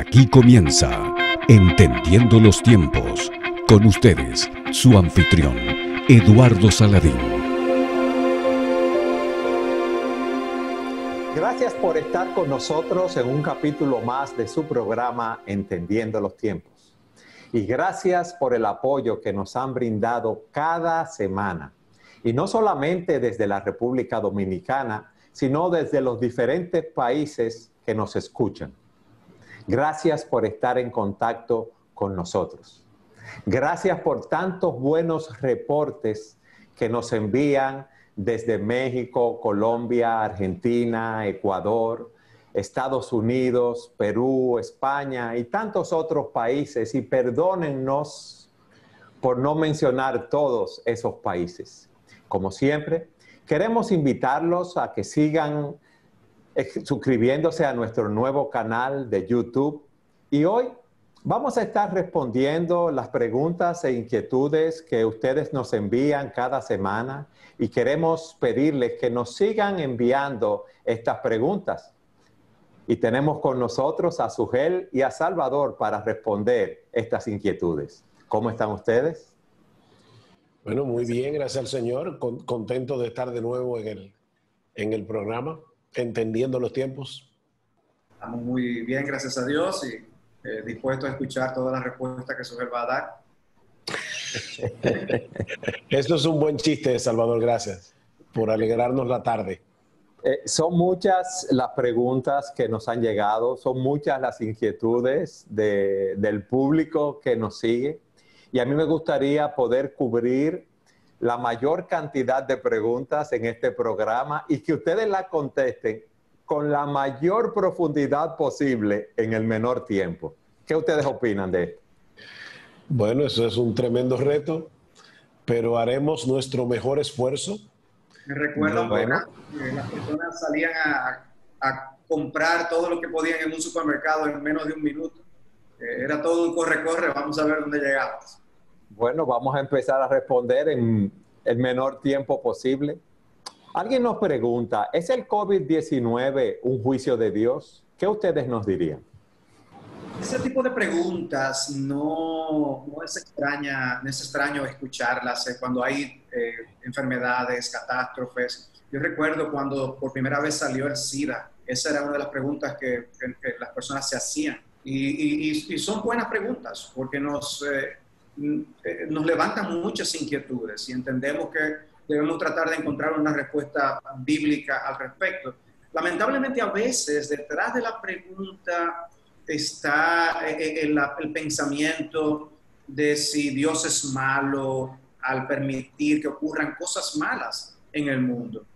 Aquí comienza Entendiendo los Tiempos. Con ustedes, su anfitrión, Eduardo Saladín. Gracias por estar con nosotros en un capítulo más de su programa Entendiendo los Tiempos. Y gracias por el apoyo que nos han brindado cada semana. Y no solamente desde la República Dominicana, sino desde los diferentes países que nos escuchan. Gracias por estar en contacto con nosotros. Gracias por tantos buenos reportes que nos envían desde México, Colombia, Argentina, Ecuador, Estados Unidos, Perú, España y tantos otros países. Y perdónennos por no mencionar todos esos países. Como siempre, queremos invitarlos a que sigan suscribiéndose a nuestro nuevo canal de YouTube. Y hoy vamos a estar respondiendo las preguntas e inquietudes que ustedes nos envían cada semana y queremos pedirles que nos sigan enviando estas preguntas. Y tenemos con nosotros a Sugel y a Salvador para responder estas inquietudes. ¿Cómo están ustedes? Bueno, muy bien, gracias al Señor. Contento de estar de nuevo en el programa, Entendiendo los Tiempos. Estamos muy bien, gracias a Dios, y dispuestos a escuchar todas las respuestas que Sugel va a dar. Esto es un buen chiste, Salvador, gracias por alegrarnos la tarde. Son muchas las preguntas que nos han llegado, son muchas las inquietudes del público que nos sigue, y a mí me gustaría poder cubrir la mayor cantidad de preguntas en este programa y que ustedes las contesten con la mayor profundidad posible en el menor tiempo. ¿Qué ustedes opinan de esto? Bueno, eso es un tremendo reto, pero haremos nuestro mejor esfuerzo. Me recuerdo que las personas salían a comprar todo lo que podían en un supermercado en menos de un minuto. Era todo un corre-corre, vamos a ver dónde llegamos. Bueno, vamos a empezar a responder en el menor tiempo posible. Alguien nos pregunta, ¿es el COVID-19 un juicio de Dios? ¿Qué ustedes nos dirían? Ese tipo de preguntas no es extraño escucharlas cuando hay enfermedades, catástrofes. Yo recuerdo cuando por primera vez salió el SIDA. Esa era una de las preguntas que las personas se hacían. Y son buenas preguntas porque nos levantan muchas inquietudes y entendemos que debemos tratar de encontrar una respuesta bíblica al respecto. Lamentablemente, a veces, detrás de la pregunta está el pensamiento de si Dios es malo al permitir que ocurran cosas malas en el mundo.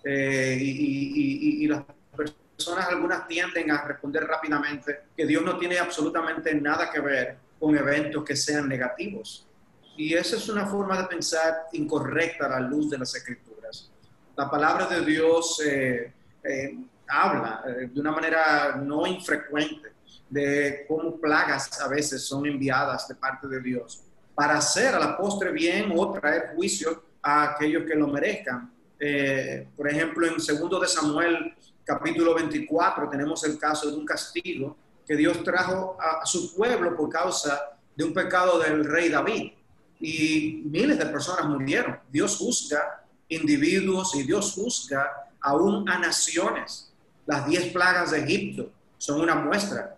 Y las personas, algunas tienden a responder rápidamente que Dios no tiene absolutamente nada que ver con eventos que sean negativos. Y esa es una forma de pensar incorrecta a la luz de las Escrituras. La palabra de Dios habla de una manera no infrecuente de cómo plagas a veces son enviadas de parte de Dios para hacer a la postre bien o traer juicio a aquellos que lo merezcan. Por ejemplo, en 2 de Samuel, capítulo 24, tenemos el caso de un castigo que Dios trajo a su pueblo por causa de un pecado del rey David. Y miles de personas murieron. Dios juzga individuos y Dios juzga aún a naciones. Las 10 plagas de Egipto son una muestra.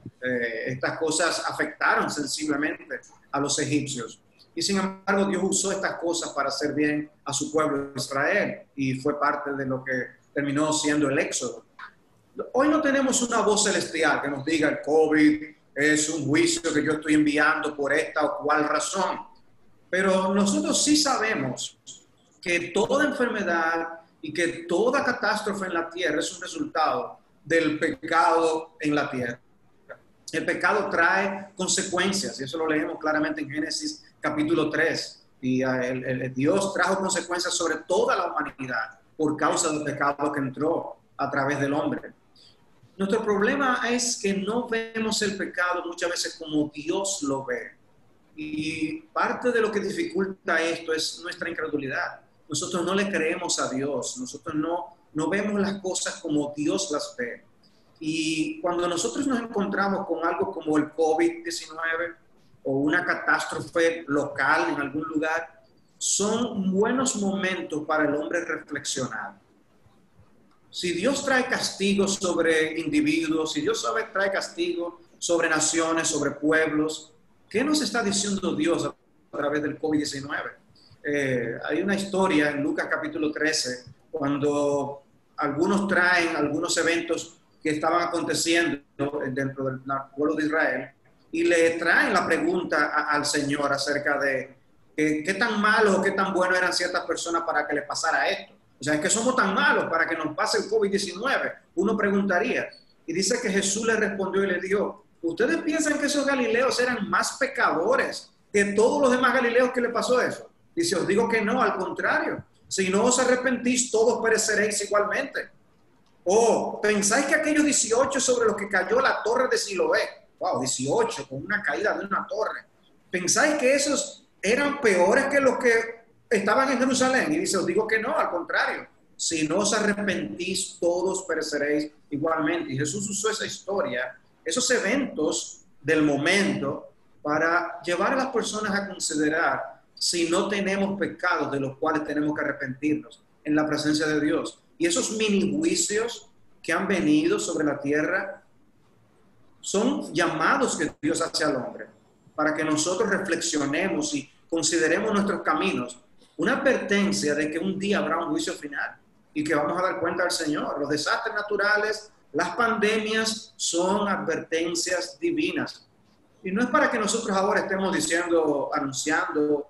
Estas cosas afectaron sensiblemente a los egipcios. Y sin embargo, Dios usó estas cosas para hacer bien a su pueblo Israel. Y fue parte de lo que terminó siendo el Éxodo. Hoy no tenemos una voz celestial que nos diga el COVID es un juicio que yo estoy enviando por esta o cual razón. Pero nosotros sí sabemos que toda enfermedad y que toda catástrofe en la tierra es un resultado del pecado en la tierra. El pecado trae consecuencias, y eso lo leemos claramente en Génesis capítulo 3. Y Dios trajo consecuencias sobre toda la humanidad por causa del pecado que entró a través del hombre. Nuestro problema es que no vemos el pecado muchas veces como Dios lo ve. Y parte de lo que dificulta esto es nuestra incredulidad. Nosotros no le creemos a Dios, nosotros no vemos las cosas como Dios las ve. Y cuando nosotros nos encontramos con algo como el COVID-19 o una catástrofe local en algún lugar, son buenos momentos para el hombre reflexionar. Si Dios trae castigo sobre individuos, si Dios trae castigo sobre naciones, sobre pueblos, ¿qué nos está diciendo Dios a través del COVID-19? Hay una historia en Lucas capítulo 13, cuando algunos traen algunos eventos que estaban aconteciendo dentro del pueblo de Israel y le traen la pregunta al Señor acerca de qué tan malos o qué tan buenos eran ciertas personas para que les pasara esto. O sea, es que somos tan malos para que nos pase el COVID-19. Uno preguntaría. Y dice que Jesús le respondió y le dijo, ¿ustedes piensan que esos galileos eran más pecadores que todos los demás galileos que le pasó eso? Dice, os digo que no, al contrario. Si no os arrepentís, todos pereceréis igualmente. O pensáis que aquellos 18 sobre los que cayó la torre de Siloé, wow, 18 con una caída de una torre, pensáis que esos eran peores que los que estaban en Jerusalén. Y dice, os digo que no, al contrario. Si no os arrepentís, todos pereceréis igualmente. Y Jesús usó esa historia, esos eventos del momento, para llevar a las personas a considerar si no tenemos pecados de los cuales tenemos que arrepentirnos en la presencia de Dios. Y esos mini juicios que han venido sobre la tierra son llamados que Dios hace al hombre para que nosotros reflexionemos y consideremos nuestros caminos. Una advertencia de que un día habrá un juicio final y que vamos a dar cuenta al Señor. Los desastres naturales, las pandemias son advertencias divinas. Y no es para que nosotros ahora estemos diciendo, anunciando,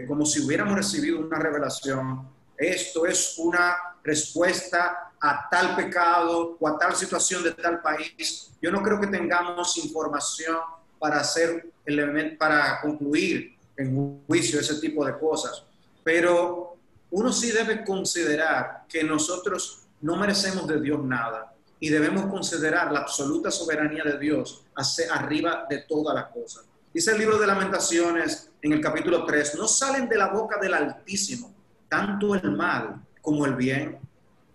como si hubiéramos recibido una revelación. Esto es una respuesta a tal pecado o a tal situación de tal país. Yo no creo que tengamos información para para concluir en un juicio ese tipo de cosas. Pero uno sí debe considerar que nosotros no merecemos de Dios nada y debemos considerar la absoluta soberanía de Dios arriba de todas las cosas. Dice el libro de Lamentaciones en el capítulo 3, no salen de la boca del Altísimo tanto el mal como el bien.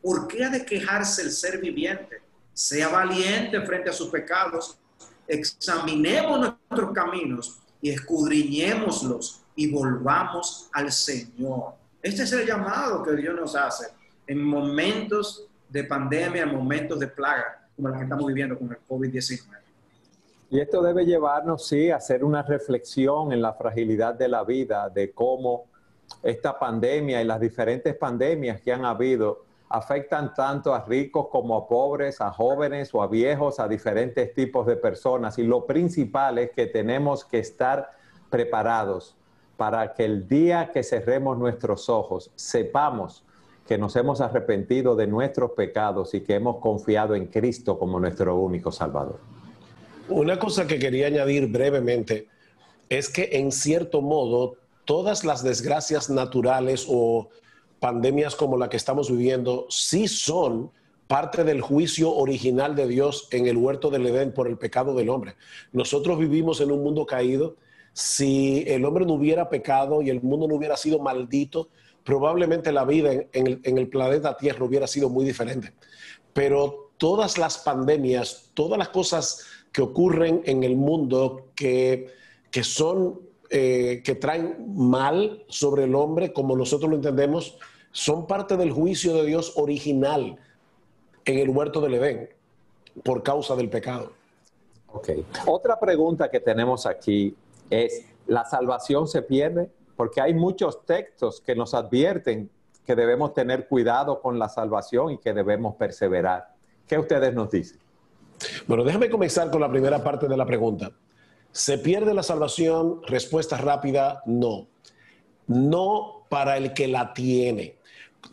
¿Por qué ha de quejarse el ser viviente? Sea valiente frente a sus pecados. Examinemos nuestros caminos y escudriñémoslos y volvamos al Señor. Este es el llamado que Dios nos hace en momentos de pandemia, en momentos de plaga, como la que estamos viviendo con el COVID-19. Y esto debe llevarnos, sí, a hacer una reflexión en la fragilidad de la vida, de cómo esta pandemia y las diferentes pandemias que han habido afectan tanto a ricos como a pobres, a jóvenes o a viejos, a diferentes tipos de personas. Y lo principal es que tenemos que estar preparados para que el día que cerremos nuestros ojos sepamos que nos hemos arrepentido de nuestros pecados y que hemos confiado en Cristo como nuestro único Salvador. Una cosa que quería añadir brevemente es que en cierto modo todas las desgracias naturales o pandemias como la que estamos viviendo sí son parte del juicio original de Dios en el huerto del Edén por el pecado del hombre. Nosotros vivimos en un mundo caído. Si el hombre no hubiera pecado y el mundo no hubiera sido maldito, probablemente la vida en el planeta Tierra hubiera sido muy diferente. Pero todas las pandemias, todas las cosas que ocurren en el mundo que traen mal sobre el hombre, como nosotros lo entendemos, son parte del juicio de Dios original en el huerto del Edén por causa del pecado. Ok. Otra pregunta que tenemos aquí es, ¿la salvación se pierde? Porque hay muchos textos que nos advierten que debemos tener cuidado con la salvación y que debemos perseverar. ¿Qué ustedes nos dicen? Bueno, déjame comenzar con la primera parte de la pregunta. ¿Se pierde la salvación? Respuesta rápida, no. No para el que la tiene.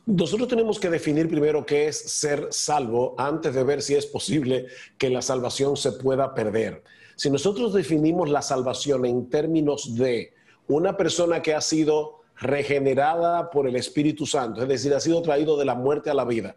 Nosotros tenemos que definir primero qué es ser salvo antes de ver si es posible que la salvación se pueda perder. Si nosotros definimos la salvación en términos de una persona que ha sido regenerada por el Espíritu Santo, es decir, ha sido traído de la muerte a la vida,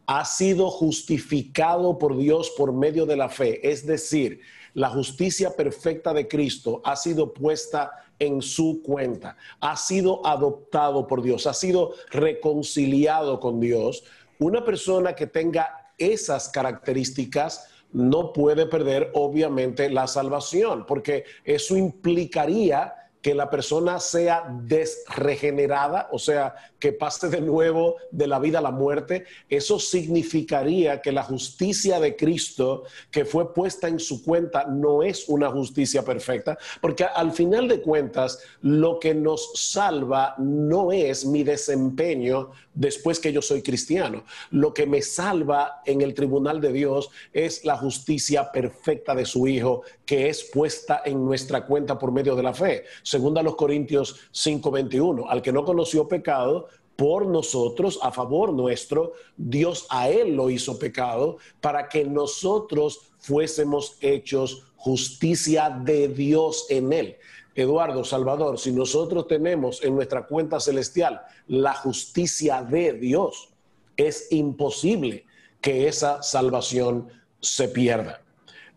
ha sido justificado por Dios por medio de la fe, es decir, la justicia perfecta de Cristo ha sido puesta en su cuenta, ha sido adoptado por Dios, ha sido reconciliado con Dios. Una persona que tenga esas características no puede perder obviamente la salvación, porque eso implicaría que la persona sea desregenerada, o sea, que pase de nuevo de la vida a la muerte. Eso significaría que la justicia de Cristo que fue puesta en su cuenta no es una justicia perfecta, porque al final de cuentas lo que nos salva no es mi desempeño después que yo soy cristiano. Lo que me salva en el tribunal de Dios es la justicia perfecta de su Hijo, que es puesta en nuestra cuenta por medio de la fe. Segunda a los Corintios 5:21, al que no conoció pecado, por nosotros, a favor nuestro, Dios a él lo hizo pecado para que nosotros fuésemos hechos justicia de Dios en él. Eduardo, Salvador, si nosotros tenemos en nuestra cuenta celestial la justicia de Dios, es imposible que esa salvación se pierda.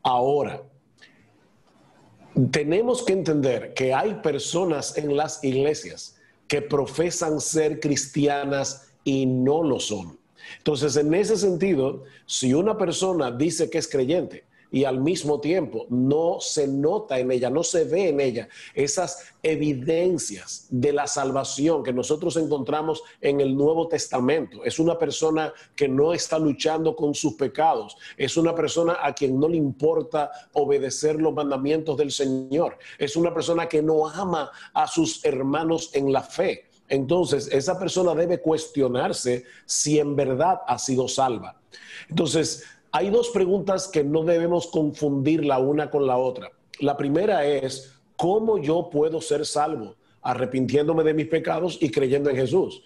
Ahora, tenemos que entender que hay personas en las iglesias que profesan ser cristianas y no lo son. Entonces, en ese sentido, si una persona dice que es creyente y al mismo tiempo no se nota en ella, no se ve en ella esas evidencias de la salvación que nosotros encontramos en el Nuevo Testamento, es una persona que no está luchando con sus pecados, es una persona a quien no le importa obedecer los mandamientos del Señor, es una persona que no ama a sus hermanos en la fe. Entonces, esa persona debe cuestionarse si en verdad ha sido salva. Entonces, hay dos preguntas que no debemos confundir la una con la otra. La primera es, ¿cómo yo puedo ser salvo? Arrepintiéndome de mis pecados y creyendo en Jesús.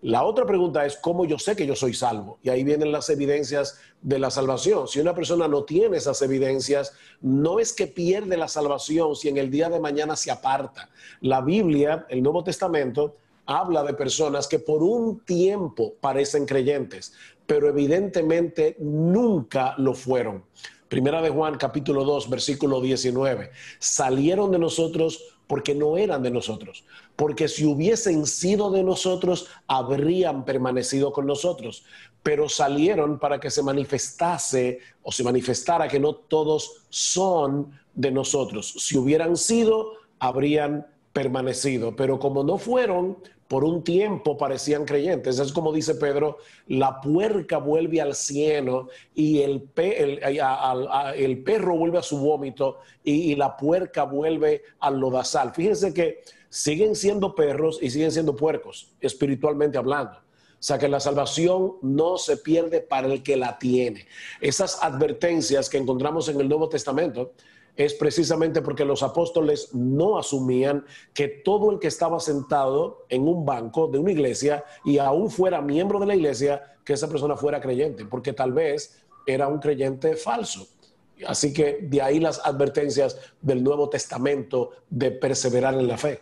La otra pregunta es, ¿cómo yo sé que yo soy salvo? Y ahí vienen las evidencias de la salvación. Si una persona no tiene esas evidencias, no es que pierde la salvación si en el día de mañana se aparta. La Biblia, el Nuevo Testamento, habla de personas que por un tiempo parecen creyentes, pero evidentemente nunca lo fueron. Primera de Juan, capítulo 2, versículo 19. Salieron de nosotros porque no eran de nosotros, porque si hubiesen sido de nosotros, habrían permanecido con nosotros, pero salieron para que se manifestase o se manifestara que no todos son de nosotros. Si hubieran sido, habrían permanecido, pero como no fueron, por un tiempo parecían creyentes. Es como dice Pedro, la puerca vuelve al cieno y el perro vuelve a su vómito y la puerca vuelve al lodazal. Fíjense que siguen siendo perros y siguen siendo puercos, espiritualmente hablando. O sea que la salvación no se pierde para el que la tiene. Esas advertencias que encontramos en el Nuevo Testamento es precisamente porque los apóstoles no asumían que todo el que estaba sentado en un banco de una iglesia y aún fuera miembro de la iglesia, que esa persona fuera creyente, porque tal vez era un creyente falso. Así que de ahí las advertencias del Nuevo Testamento de perseverar en la fe.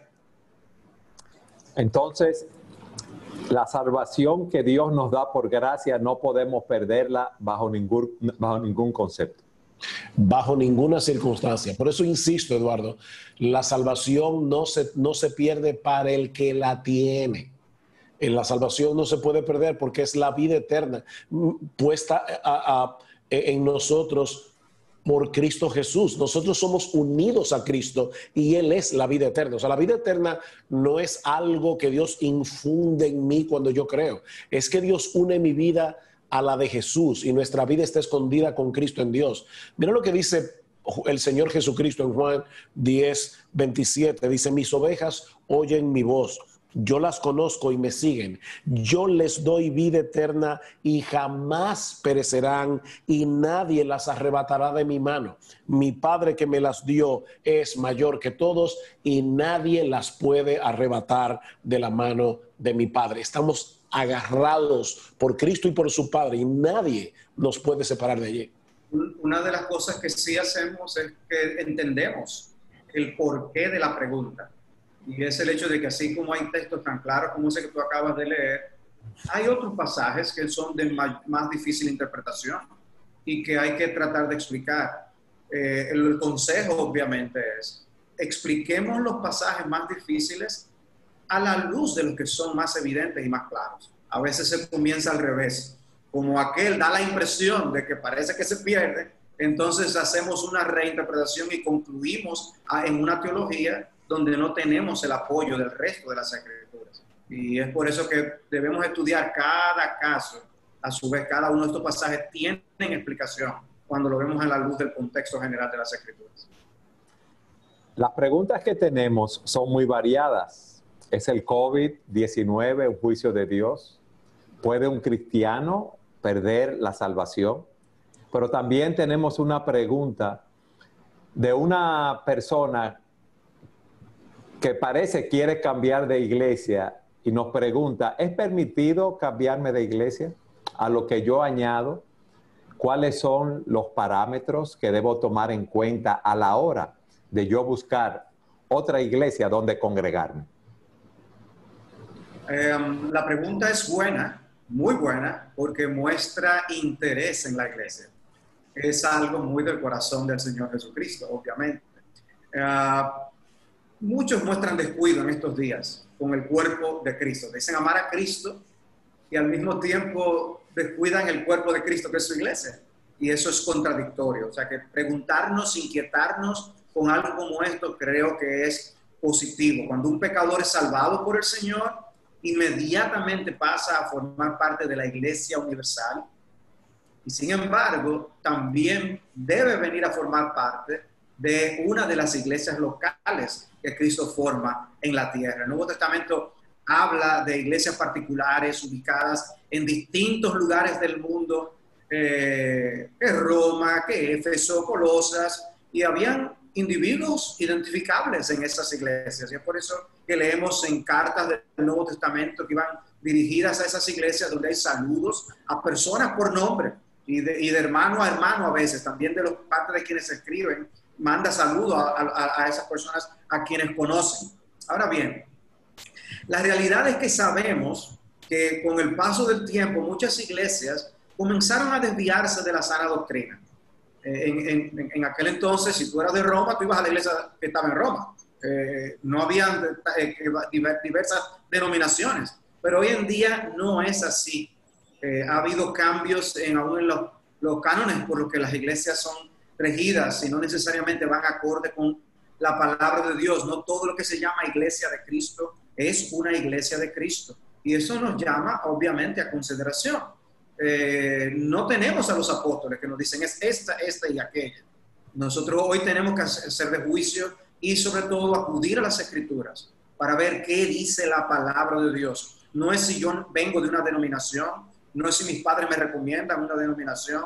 Entonces, la salvación que Dios nos da por gracia no podemos perderla bajo ningún concepto. Bajo ninguna circunstancia. Por eso insisto, Eduardo, la salvación no se pierde para el que la tiene. En la salvación no se puede perder porque es la vida eterna puesta en nosotros por Cristo Jesús. Nosotros somos unidos a Cristo y Él es la vida eterna. O sea, la vida eterna no es algo que Dios infunde en mí cuando yo creo. Es que Dios une mi vida a la de Jesús y nuestra vida está escondida con Cristo en Dios. Mira lo que dice el Señor Jesucristo en Juan 10:27. Dice, mis ovejas oyen mi voz. Yo las conozco y me siguen. Yo les doy vida eterna y jamás perecerán y nadie las arrebatará de mi mano. Mi Padre que me las dio es mayor que todos y nadie las puede arrebatar de la mano de mi Padre. Estamos agarrados por Cristo y por su Padre y nadie nos puede separar de allí. Una de las cosas que sí hacemos es que entendemos el porqué de la pregunta. Y es el hecho de que así como hay textos tan claros como ese que tú acabas de leer, hay otros pasajes que son de más difícil interpretación y que hay que tratar de explicar. El consejo obviamente es, expliquemos los pasajes más difíciles a la luz de los que son más evidentes y más claros. A veces se comienza al revés, como aquel da la impresión de que parece que se pierde, entonces hacemos una reinterpretación y concluimos en una teología donde no tenemos el apoyo del resto de las escrituras. Y es por eso que debemos estudiar cada caso. A su vez, cada uno de estos pasajes tienen explicación cuando lo vemos a la luz del contexto general de las escrituras. Las preguntas que tenemos son muy variadas. ¿Es el COVID-19 un juicio de Dios? ¿Puede un cristiano perder la salvación? Pero también tenemos una pregunta de una persona que parece quiere cambiar de iglesia y nos pregunta, ¿es permitido cambiarme de iglesia? A lo que yo añado, ¿cuáles son los parámetros que debo tomar en cuenta a la hora de yo buscar otra iglesia donde congregarme? La pregunta es buena, muy buena, porque muestra interés en la iglesia. Es algo muy del corazón del Señor Jesucristo, obviamente. Muchos muestran descuido en estos días con el cuerpo de Cristo. Dicen amar a Cristo y al mismo tiempo descuidan el cuerpo de Cristo, que es su iglesia. Y eso es contradictorio. O sea, que preguntarnos, inquietarnos con algo como esto, creo que es positivo. Cuando un pecador es salvado por el Señor, inmediatamente pasa a formar parte de la iglesia universal. Y sin embargo, también debe venir a formar parte de una de las iglesias locales que Cristo forma en la tierra. El Nuevo Testamento habla de iglesias particulares ubicadas en distintos lugares del mundo, que Roma, que Éfeso, Colosas, y habían individuos identificables en esas iglesias. Y es por eso que leemos en cartas del Nuevo Testamento que van dirigidas a esas iglesias donde hay saludos a personas por nombre y de hermano a hermano a veces, también de los parte de quienes escriben, manda saludos a esas personas a quienes conocen. Ahora bien, la realidad es que sabemos que con el paso del tiempo muchas iglesias comenzaron a desviarse de la sana doctrina. En aquel entonces, si tú eras de Roma, tú ibas a la iglesia que estaba en Roma. No había diversas denominaciones, pero hoy en día no es así. Ha habido cambios aún en los cánones por los que las iglesias son regidas y no necesariamente van acorde con la palabra de Dios. No todo lo que se llama iglesia de Cristo es una iglesia de Cristo. Y eso nos llama, obviamente, a consideración. No tenemos a los apóstoles que nos dicen es esta y aquella. Nosotros hoy tenemos que hacer de juicio y sobre todo acudir a las Escrituras para ver qué dice la palabra de Dios. No es si yo vengo de una denominación, no es si mis padres me recomiendan una denominación.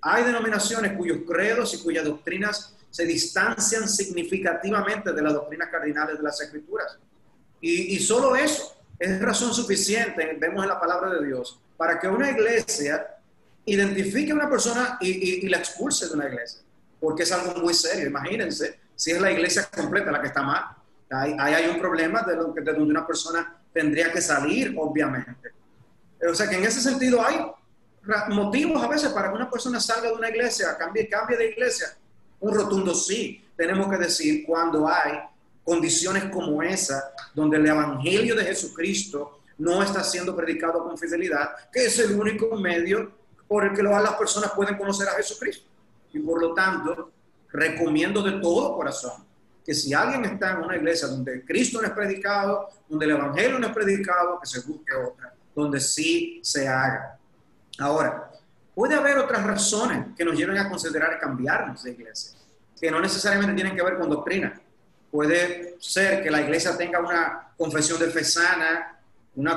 Hay denominaciones cuyos credos y cuyas doctrinas se distancian significativamente de las doctrinas cardinales de las Escrituras. Y solo eso es razón suficiente, vemos en la palabra de Dios, para que una iglesia identifique a una persona y la expulse de una iglesia. Porque es algo muy serio. Imagínense si es la iglesia completa la que está mal. Ahí hay un problema de donde una persona tendría que salir, obviamente. O sea que en ese sentido hay motivos a veces para que una persona salga de una iglesia, cambie de iglesia. Un rotundo sí. Tenemos que decir cuando hay condiciones como esa, donde el evangelio de Jesucristo no está siendo predicado con fidelidad, que es el único medio por el que las personas pueden conocer a Jesucristo. Y por lo tanto, recomiendo de todo corazón que si alguien está en una iglesia donde Cristo no es predicado, donde el evangelio no es predicado, que se busque otra, donde sí se haga. Ahora, puede haber otras razones que nos lleven a considerar cambiarnos de iglesia, que no necesariamente tienen que ver con doctrina. Puede ser que la iglesia tenga una confesión de fe sana, una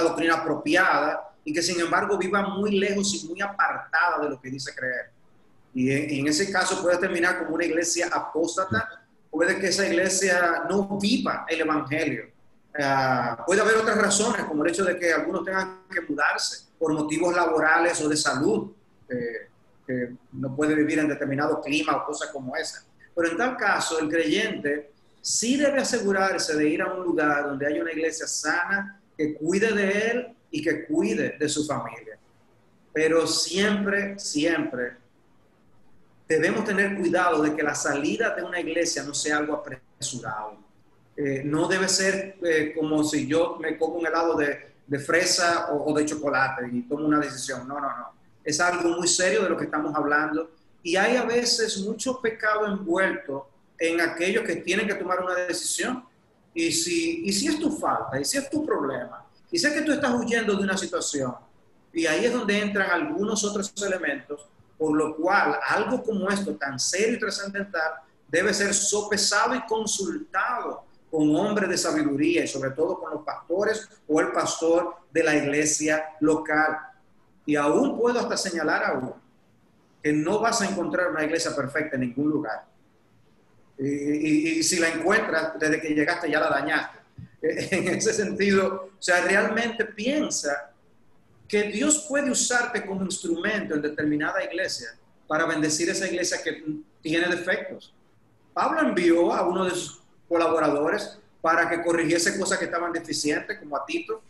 doctrina apropiada, y que sin embargo viva muy lejos y muy apartada de lo que dice creer. Y en ese caso puede terminar como una iglesia apóstata. Puede que esa iglesia no viva el evangelio. Puede haber otras razones, como el hecho de que algunos tengan que mudarse por motivos laborales o de salud, que no puede vivir en determinado clima o cosas como esa. Pero en tal caso, el creyente sí debe asegurarse de ir a un lugar donde haya una iglesia sana, que cuide de él y que cuide de su familia. Pero siempre debemos tener cuidado de que la salida de una iglesia no sea algo apresurado. No debe ser como si yo me como un helado de fresa o de chocolate y tomo una decisión. No. Es algo muy serio de lo que estamos hablando Y hay a veces mucho pecado envuelto en aquellos que tienen que tomar una decisión. Y si es tu falta, y si es tu problema, y sé que tú estás huyendo de una situación, y ahí es donde entran algunos otros elementos, por lo cual algo como esto, tan serio y trascendental, debe ser sopesado y consultado con hombres de sabiduría y sobre todo con los pastores o el pastor de la iglesia local. Y aún puedo hasta señalar aún que no vas a encontrar una iglesia perfecta en ningún lugar. Y si la encuentras, desde que llegaste ya la dañaste. En ese sentido, o sea, realmente piensa que Dios puede usarte como instrumento en determinada iglesia para bendecir esa iglesia que tiene defectos. Pablo envió a uno de sus colaboradores para que corrigiese cosas que estaban deficientes, como a Tito,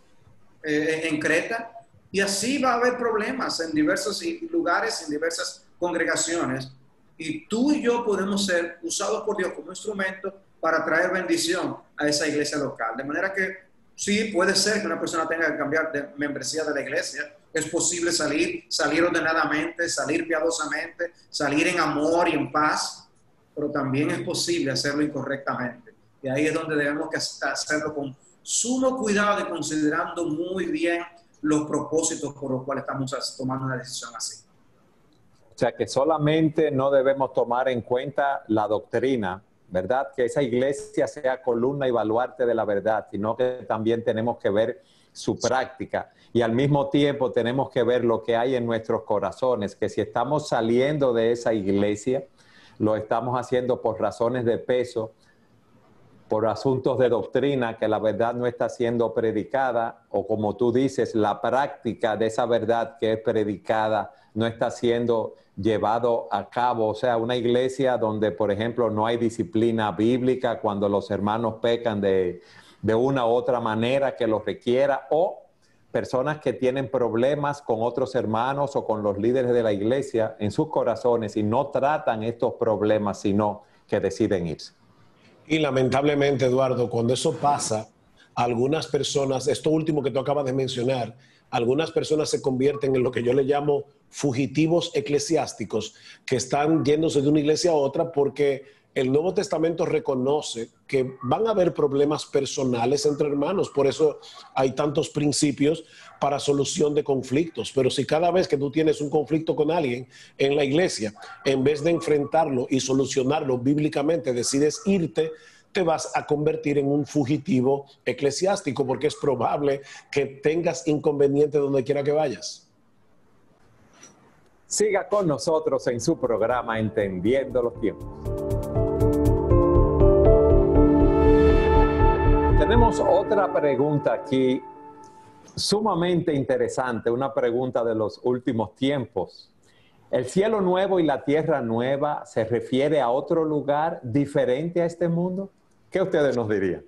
en Creta, y así va a haber problemas en diversos lugares, en diversas congregaciones, y tú y yo podemos ser usados por Dios como instrumento para traer bendición a esa iglesia local. De manera que sí, puede ser que una persona tenga que cambiar de membresía de la iglesia. Es posible salir ordenadamente, salir piadosamente, salir en amor y en paz, pero también es posible hacerlo incorrectamente. Y ahí es donde debemos que hacerlo con sumo cuidado y considerando muy bien los propósitos por los cuales estamos tomando una decisión así. O sea que solamente no debemos tomar en cuenta la doctrina, ¿verdad? Que esa iglesia sea columna y baluarte de la verdad, sino que también tenemos que ver su práctica y al mismo tiempo tenemos que ver lo que hay en nuestros corazones, que si estamos saliendo de esa iglesia, lo estamos haciendo por razones de peso, por asuntos de doctrina, que la verdad no está siendo predicada, o como tú dices, la práctica de esa verdad que es predicada no está siendo llevado a cabo. O sea, una iglesia donde, por ejemplo, no hay disciplina bíblica cuando los hermanos pecan de una u otra manera que los requiera, o personas que tienen problemas con otros hermanos o con los líderes de la iglesia en sus corazones y no tratan estos problemas, sino que deciden irse. Y lamentablemente, Eduardo, cuando eso pasa, algunas personas, esto último que tú acabas de mencionar, algunas personas se convierten en lo que yo le llamo fugitivos eclesiásticos, que están yéndose de una iglesia a otra porque el Nuevo Testamento reconoce que van a haber problemas personales entre hermanos. Por eso hay tantos principios para solución de conflictos. Pero si cada vez que tú tienes un conflicto con alguien en la iglesia, en vez de enfrentarlo y solucionarlo bíblicamente, decides irte, te vas a convertir en un fugitivo eclesiástico, porque es probable que tengas inconveniente donde quiera que vayas. Siga con nosotros en su programa Entendiendo los Tiempos. Tenemos otra pregunta aquí sumamente interesante, una pregunta de los últimos tiempos. ¿El cielo nuevo y la tierra nueva se refiere a otro lugar diferente a este mundo? ¿Qué ustedes nos dirían?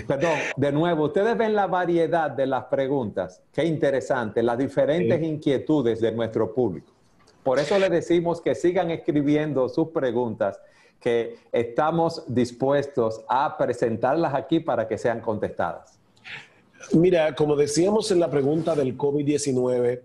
Perdón, de nuevo, ustedes ven la variedad de las preguntas. Qué interesante, las diferentes inquietudes de nuestro público. Por eso les decimos que sigan escribiendo sus preguntas, que estamos dispuestos a presentarlas aquí para que sean contestadas. Mira, como decíamos en la pregunta del COVID-19,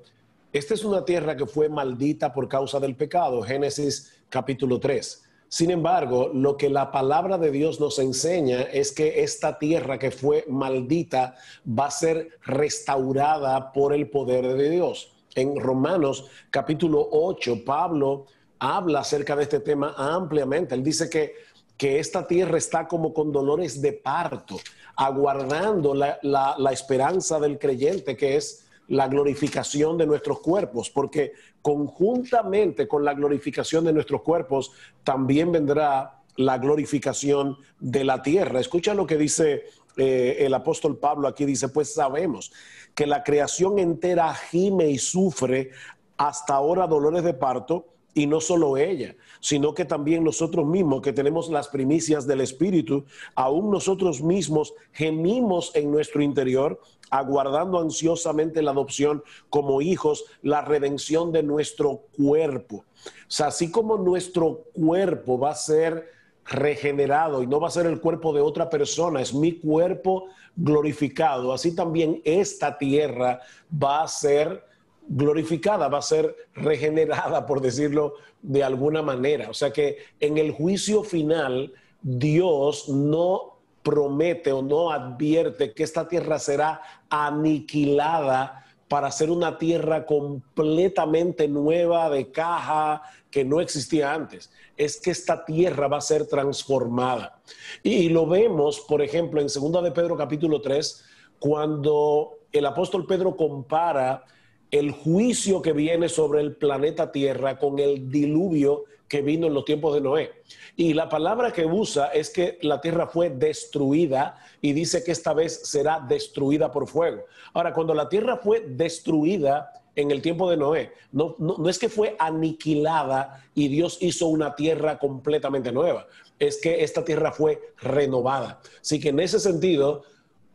esta es una tierra que fue maldita por causa del pecado, Génesis capítulo 3. Sin embargo, lo que la palabra de Dios nos enseña es que esta tierra que fue maldita va a ser restaurada por el poder de Dios. En Romanos capítulo 8, Pablo habla acerca de este tema ampliamente. Él dice que esta tierra está como con dolores de parto, aguardando la esperanza del creyente, que es la glorificación de nuestros cuerpos, porque conjuntamente con la glorificación de nuestros cuerpos también vendrá la glorificación de la tierra. Escucha lo que dice el apóstol Pablo aquí, dice: pues sabemos que la creación entera gime y sufre hasta ahora dolores de parto, y no solo ella, sino que también nosotros mismos, que tenemos las primicias del Espíritu, aún nosotros mismos gemimos en nuestro interior, aguardando ansiosamente la adopción como hijos, la redención de nuestro cuerpo. O sea, así como nuestro cuerpo va a ser regenerado y no va a ser el cuerpo de otra persona, es mi cuerpo glorificado, así también esta tierra va a ser glorificada, va a ser regenerada, por decirlo de alguna manera. O sea que en el juicio final, Dios no promete o no advierte que esta tierra será aniquilada para ser una tierra completamente nueva, de caja, que no existía antes. Es que esta tierra va a ser transformada. Y lo vemos, por ejemplo, en 2 de Pedro capítulo 3, cuando el apóstol Pedro compara el juicio que viene sobre el planeta Tierra con el diluvio que vino en los tiempos de Noé. Y la palabra que usa es que la tierra fue destruida y dice que esta vez será destruida por fuego. Ahora, cuando la tierra fue destruida en el tiempo de Noé, no es que fue aniquilada y Dios hizo una tierra completamente nueva, es que esta tierra fue renovada. Así que en ese sentido,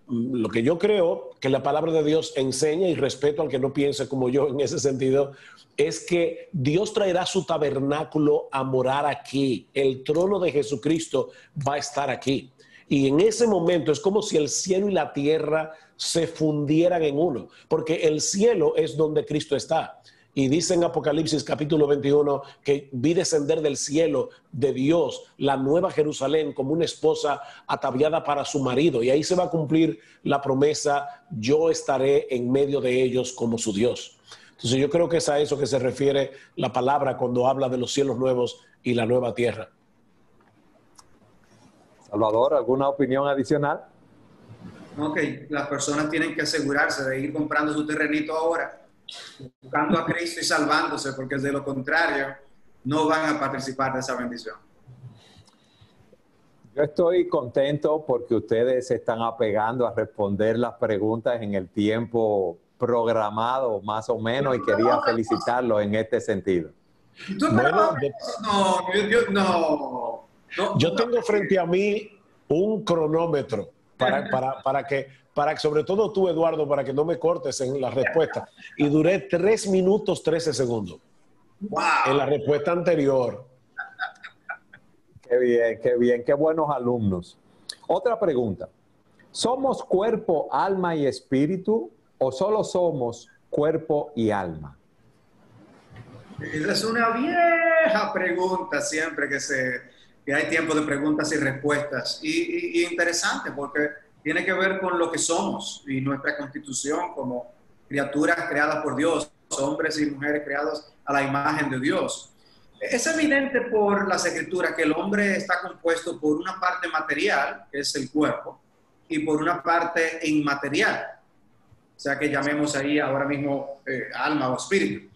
lo que yo creo que la palabra de Dios enseña, y respeto al que no piense como yo en ese sentido, es que Dios traerá su tabernáculo a morar aquí. El trono de Jesucristo va a estar aquí. Y en ese momento es como si el cielo y la tierra se fundieran en uno, porque el cielo es donde Cristo está. Y dice en Apocalipsis capítulo 21 que vi descender del cielo de Dios la nueva Jerusalén como una esposa ataviada para su marido. Y ahí se va a cumplir la promesa: yo estaré en medio de ellos como su Dios. Entonces yo creo que es a eso que se refiere la palabra cuando habla de los cielos nuevos y la nueva tierra. Salvador, ¿alguna opinión adicional? Ok, las personas tienen que asegurarse de ir comprando su terrenito ahora, buscando a Cristo y salvándose, porque de lo contrario no van a participar de esa bendición. Yo estoy contento porque ustedes se están apegando a responder las preguntas en el tiempo programado, más o menos, y quería felicitarlos en este sentido. Bueno, yo no. tengo frente a mí un cronómetro para que sobre todo tú, Eduardo, para que no me cortes en la respuesta. Y duré 3 minutos 13 segundos. ¡Wow! En la respuesta anterior. Qué bien, qué buenos alumnos. Otra pregunta. ¿Somos cuerpo, alma y espíritu o solo somos cuerpo y alma? Esa es una vieja pregunta siempre que hay tiempo de preguntas y respuestas. Y interesante porque tiene que ver con lo que somos y nuestra constitución como criaturas creadas por Dios, hombres y mujeres creados a la imagen de Dios. Es evidente por las Escrituras que el hombre está compuesto por una parte material, que es el cuerpo, y por una parte inmaterial, o sea que llamemos ahí ahora mismo alma o espíritu.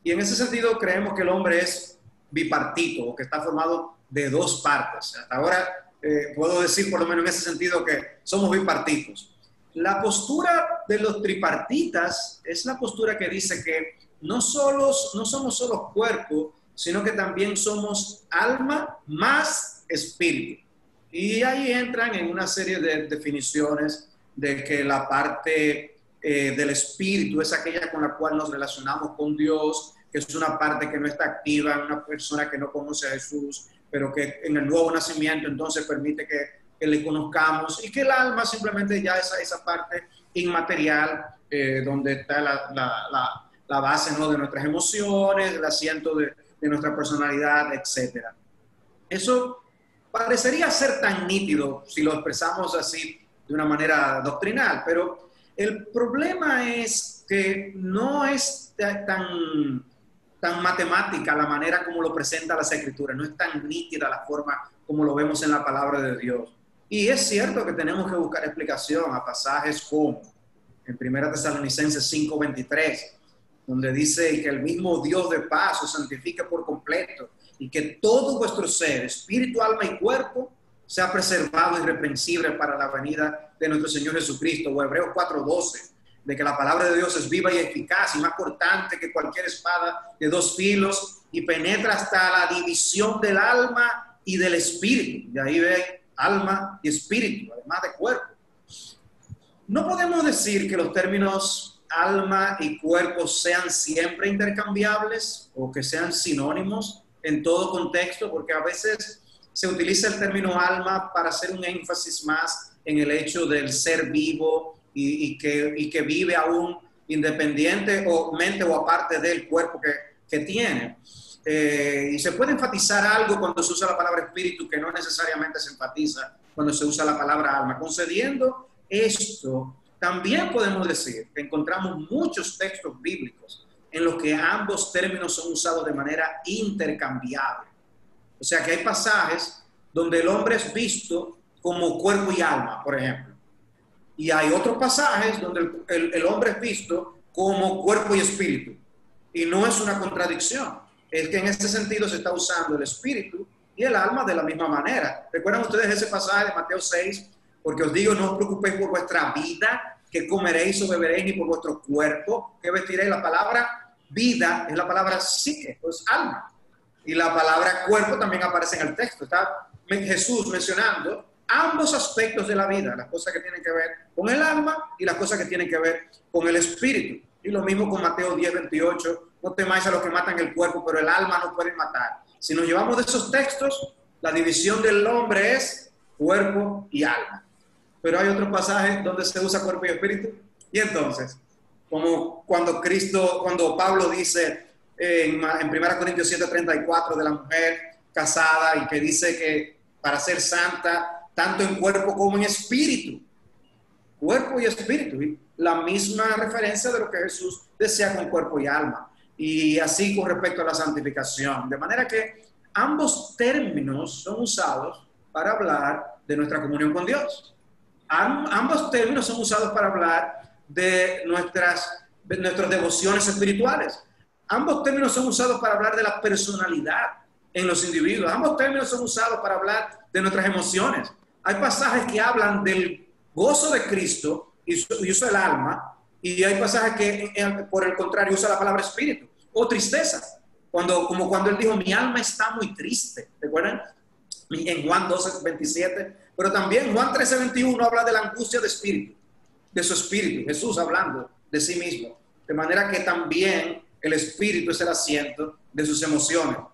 Y en ese sentido creemos que el hombre es bipartito, o que está formado de 2 partes. Hasta ahora puedo decir por lo menos en ese sentido que somos bipartitos. La postura de los tripartitas es la postura que dice que no somos solo cuerpo, sino que también somos alma más espíritu. Y ahí entran en una serie de definiciones de que la parte del espíritu es aquella con la cual nos relacionamos con Dios, que es una parte que no está activa en una persona que no conoce a Jesús, pero que en el nuevo nacimiento entonces permite que le conozcamos, y que el alma simplemente ya es esa parte inmaterial donde está la base, ¿no?, de nuestras emociones, el asiento de nuestra personalidad, etc. Eso parecería ser tan nítido si lo expresamos así de una manera doctrinal, pero el problema es que no es tan matemática la manera como lo presenta las Escrituras, no es tan nítida la forma como lo vemos en la palabra de Dios. Y es cierto que tenemos que buscar explicación a pasajes como en 1 Tesalonicenses 5:23, donde dice que el mismo Dios de paz os santifique por completo y que todo vuestro ser, espíritu, alma y cuerpo, sea preservado irreprensible para la venida de nuestro Señor Jesucristo. O Hebreos 4:12, de que la palabra de Dios es viva y eficaz y más cortante que cualquier espada de 2 filos y penetra hasta la división del alma y del espíritu. Y ahí ve alma y espíritu, además de cuerpo. No podemos decir que los términos alma y cuerpo sean siempre intercambiables o que sean sinónimos en todo contexto, porque a veces se utiliza el término alma para hacer un énfasis más en el hecho del ser vivo y que vive aún independiente o mente o aparte del cuerpo que tiene. Y se puede enfatizar algo cuando se usa la palabra espíritu que no necesariamente se enfatiza cuando se usa la palabra alma. Concediendo esto, también podemos decir que encontramos muchos textos bíblicos en los que ambos términos son usados de manera intercambiable. O sea que hay pasajes donde el hombre es visto como cuerpo y alma, por ejemplo. Y hay otros pasajes donde el hombre es visto como cuerpo y espíritu. Y no es una contradicción. Es que en este sentido se está usando el espíritu y el alma de la misma manera. ¿Recuerdan ustedes ese pasaje de Mateo 6? Porque os digo, no os preocupéis por vuestra vida, que comeréis o beberéis, ni por vuestro cuerpo, que vestiréis. La palabra vida es la palabra psique, pues alma. Y la palabra cuerpo también aparece en el texto. Está Jesús mencionando ambos aspectos de la vida, las cosas que tienen que ver con el alma y las cosas que tienen que ver con el espíritu. Y lo mismo con Mateo 10:28, no temáis a los que matan el cuerpo, pero el alma no pueden matar. Si nos llevamos de esos textos, la división del hombre es cuerpo y alma. Pero hay otro pasaje donde se usa cuerpo y espíritu. Y entonces, como cuando Pablo dice en 1 Corintios 7:34 de la mujer casada y que dice que para ser santa, tanto en cuerpo como en espíritu. Cuerpo y espíritu. La misma referencia de lo que Jesús desea con cuerpo y alma. Y así con respecto a la santificación. De manera que ambos términos son usados para hablar de nuestra comunión con Dios. Ambos términos son usados para hablar de nuestras devociones espirituales. Ambos términos son usados para hablar de la personalidad en los individuos. Ambos términos son usados para hablar de nuestras emociones. Hay pasajes que hablan del gozo de Cristo y usa el alma, y hay pasajes que, por el contrario, usa la palabra espíritu o tristeza. Como cuando él dijo, mi alma está muy triste. ¿Recuerdan? En Juan 12:27. Pero también Juan 13:21 habla de la angustia de espíritu, de su espíritu. Jesús hablando de sí mismo. De manera que también el espíritu es el asiento de sus emociones. O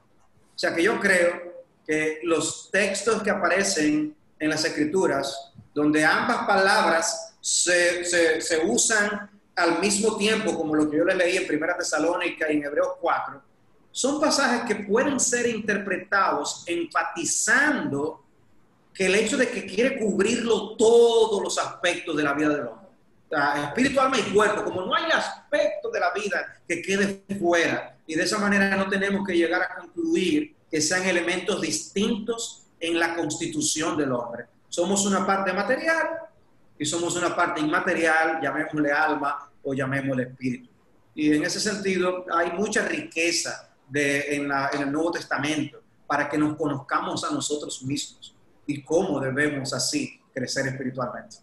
sea que yo creo que los textos que aparecen en las Escrituras, donde ambas palabras se usan al mismo tiempo, como lo que yo les leí en 1 Tesalónica y en Hebreos 4, son pasajes que pueden ser interpretados enfatizando que el hecho de que quiere cubrirlo todos los aspectos de la vida del hombre, espíritu, alma y cuerpo, como no hay aspecto de la vida que quede fuera, y de esa manera no tenemos que llegar a concluir que sean elementos distintos en la constitución del hombre. Somos una parte material y somos una parte inmaterial, llamémosle alma o llamémosle espíritu. Y en ese sentido hay mucha riqueza en el Nuevo Testamento para que nos conozcamos a nosotros mismos y cómo debemos así crecer espiritualmente.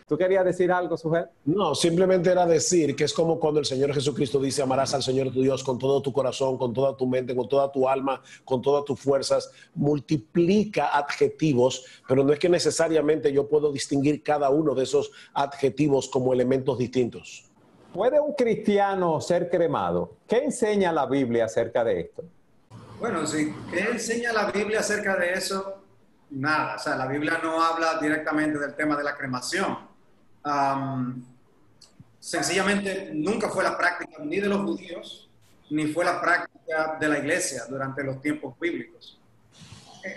¿Tú querías decir algo, Sujel? No, simplemente era decir que es como cuando el Señor Jesucristo dice, amarás al Señor tu Dios con todo tu corazón, con toda tu mente, con toda tu alma, con todas tus fuerzas. Multiplica adjetivos, pero no es que necesariamente yo puedo distinguir cada uno de esos adjetivos como elementos distintos. ¿Puede un cristiano ser cremado? ¿Qué enseña la Biblia acerca de esto? Bueno, sí, ¿qué enseña la Biblia acerca de eso? Nada, o sea, la Biblia no habla directamente del tema de la cremación. Sencillamente nunca fue la práctica ni de los judíos, ni fue la práctica de la iglesia durante los tiempos bíblicos.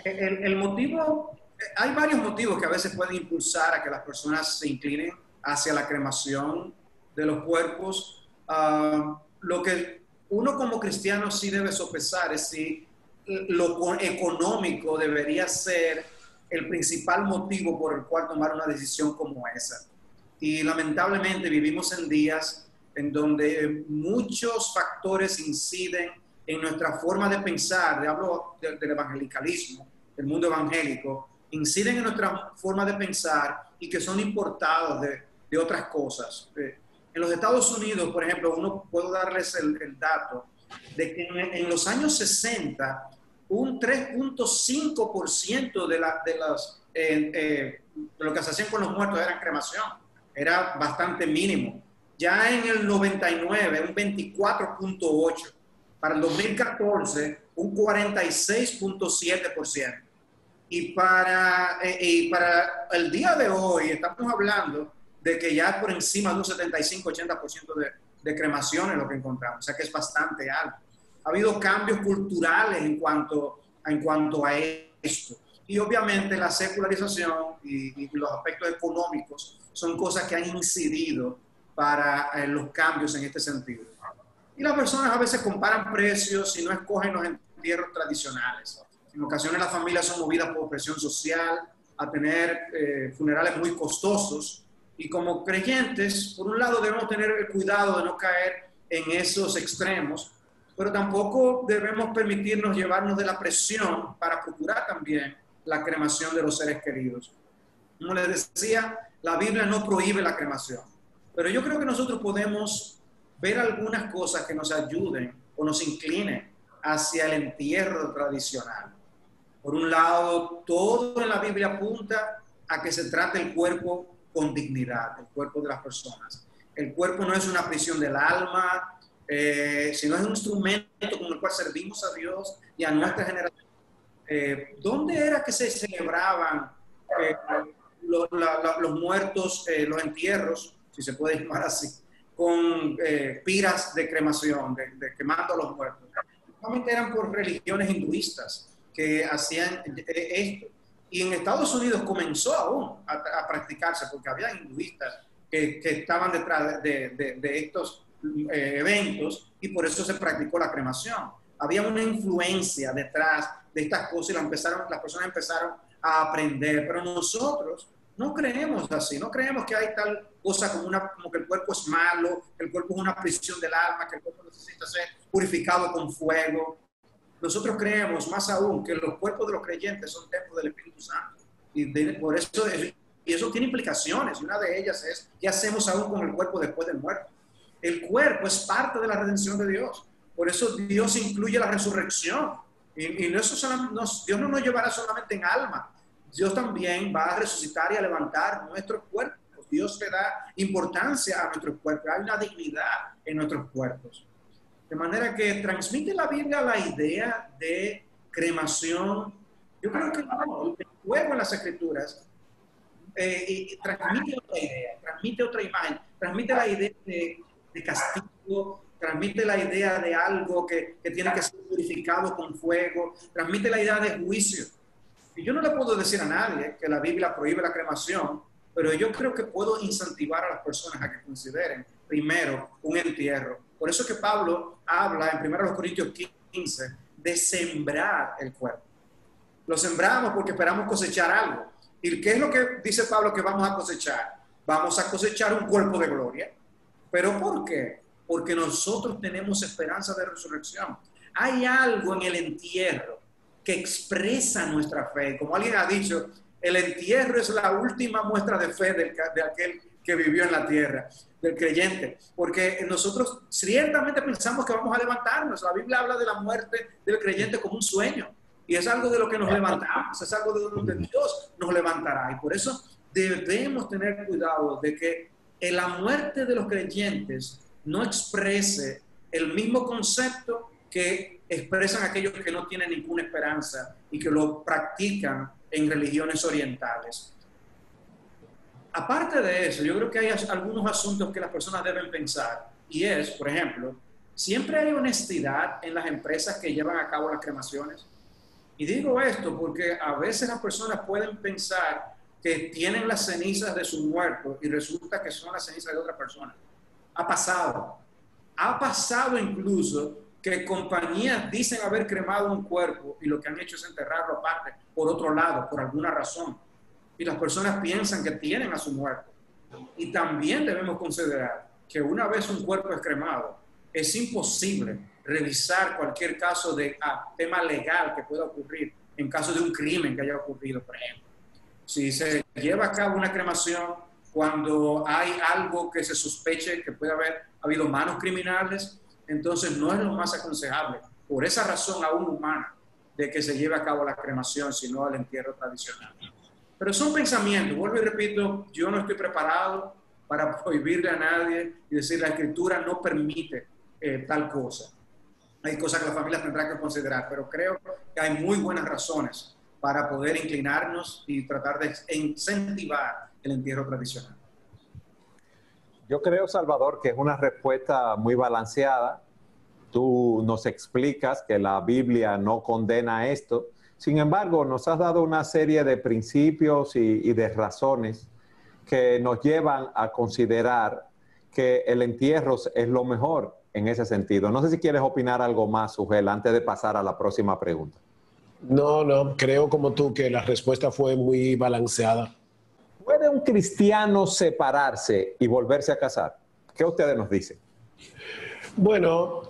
El motivo, hay varios motivos que a veces pueden impulsar a que las personas se inclinen hacia la cremación de los cuerpos. Lo que uno como cristiano sí debe sopesar es si lo económico debería ser el principal motivo por el cual tomar una decisión como esa. Y lamentablemente vivimos en días en donde muchos factores inciden en nuestra forma de pensar. Hablo del evangelicalismo, del mundo evangélico, inciden en nuestra forma de pensar y que son importados de otras cosas. En los Estados Unidos, por ejemplo, puedo darles el dato de que en los años 60, un 3.5% de lo que se hacían con los muertos eran cremación. Era bastante mínimo. Ya en el 99, un 24.8%. Para el 2014, un 46.7%. Y para el día de hoy, estamos hablando de que ya por encima de un 75-80% de cremaciones lo que encontramos, o sea que es bastante alto. Ha habido cambios culturales en cuanto a esto. Y obviamente la secularización y los aspectos económicos son cosas que han incidido para los cambios en este sentido. Y las personas a veces comparan precios y no escogen los entierros tradicionales. En ocasiones las familias son movidas por presión social a tener funerales muy costosos, y como creyentes, por un lado debemos tener el cuidado de no caer en esos extremos, pero tampoco debemos permitirnos llevarnos de la presión para procurar también la cremación de los seres queridos. Como les decía, la Biblia no prohíbe la cremación, pero yo creo que nosotros podemos ver algunas cosas que nos ayuden o nos inclinen hacia el entierro tradicional. Por un lado, todo en la Biblia apunta a que se trate el cuerpo con dignidad, el cuerpo de las personas. El cuerpo no es una prisión del alma, sino es un instrumento con el cual servimos a Dios y a nuestra generación. ¿Dónde era que se celebraban los muertos, los entierros, si se puede llamar así, con piras de cremación, de quemando a los muertos? Normalmente eran por religiones hinduistas que hacían esto. Y en Estados Unidos comenzó aún a practicarse, porque había hinduistas que estaban detrás de estos eventos, y por eso se practicó la cremación. Había una influencia detrás de estas cosas y las personas empezaron a aprender, pero nosotros no creemos así, no creemos que hay tal cosa como que el cuerpo es malo, que el cuerpo es una prisión del alma, que el cuerpo necesita ser purificado con fuego. Nosotros creemos más aún que los cuerpos de los creyentes son templos del Espíritu Santo, por eso eso tiene implicaciones, y una de ellas es ¿qué hacemos aún con el cuerpo después del muerto? El cuerpo es parte de la redención de Dios, por eso Dios incluye la resurrección, y no eso Dios no nos llevará solamente en alma, Dios también va a resucitar y a levantar nuestros cuerpos. Dios le da importancia a nuestros cuerpos, hay una dignidad en nuestros cuerpos. De manera que transmite la Biblia la idea de cremación. Yo creo que no, el fuego en las Escrituras y transmite otra idea, transmite otra imagen, transmite la idea de castigo, transmite la idea de algo que tiene que ser purificado con fuego, transmite la idea de juicio. Y yo no le puedo decir a nadie que la Biblia prohíbe la cremación, pero yo creo que puedo incentivar a las personas a que consideren primero un entierro. Por eso que Pablo habla en 1 Corintios 15 de sembrar el cuerpo. Lo sembramos porque esperamos cosechar algo. ¿Y qué es lo que dice Pablo que vamos a cosechar? Vamos a cosechar un cuerpo de gloria. ¿Pero por qué? Porque nosotros tenemos esperanza de resurrección. Hay algo en el entierro que expresa nuestra fe. Como alguien ha dicho, el entierro es la última muestra de fe de aquel que vivió en la tierra, del creyente, porque nosotros ciertamente pensamos que vamos a levantarnos. La Biblia habla de la muerte del creyente como un sueño, y es algo de lo que nos levantamos, es algo de donde Dios nos levantará, y por eso debemos tener cuidado de que en la muerte de los creyentes no exprese el mismo concepto que expresan aquellos que no tienen ninguna esperanza y que lo practican en religiones orientales. Aparte de eso, yo creo que hay algunos asuntos que las personas deben pensar, y es, por ejemplo, siempre hay honestidad en las empresas que llevan a cabo las cremaciones. Y digo esto porque a veces las personas pueden pensar que tienen las cenizas de su muerto y resulta que son las cenizas de otra persona. Ha pasado incluso que compañías dicen haber cremado un cuerpo y lo que han hecho es enterrarlo aparte, por otro lado, por alguna razón. Y las personas piensan que tienen a su muerto. Y también debemos considerar que una vez un cuerpo es cremado, es imposible revisar cualquier caso de tema legal que pueda ocurrir en caso de un crimen que haya ocurrido, por ejemplo. Si se lleva a cabo una cremación cuando hay algo que se sospeche que puede haber habido manos criminales, entonces no es lo más aconsejable, por esa razón aún humana, de que se lleve a cabo la cremación, sino el entierro tradicional. Pero son pensamientos, vuelvo y repito, yo no estoy preparado para prohibirle a nadie y decir la Escritura no permite tal cosa. Hay cosas que la familia tendrá que considerar, pero creo que hay muy buenas razones para poder inclinarnos y tratar de incentivar el entierro tradicional. Yo creo, Salvador, que es una respuesta muy balanceada. Tú nos explicas que la Biblia no condena esto. Sin embargo, nos has dado una serie de principios y de razones que nos llevan a considerar que el entierro es lo mejor en ese sentido. No sé si quieres opinar algo más, Sugel, antes de pasar a la próxima pregunta. No, creo como tú que la respuesta fue muy balanceada. ¿Puede un cristiano separarse y volverse a casar? ¿Qué ustedes nos dicen? Bueno,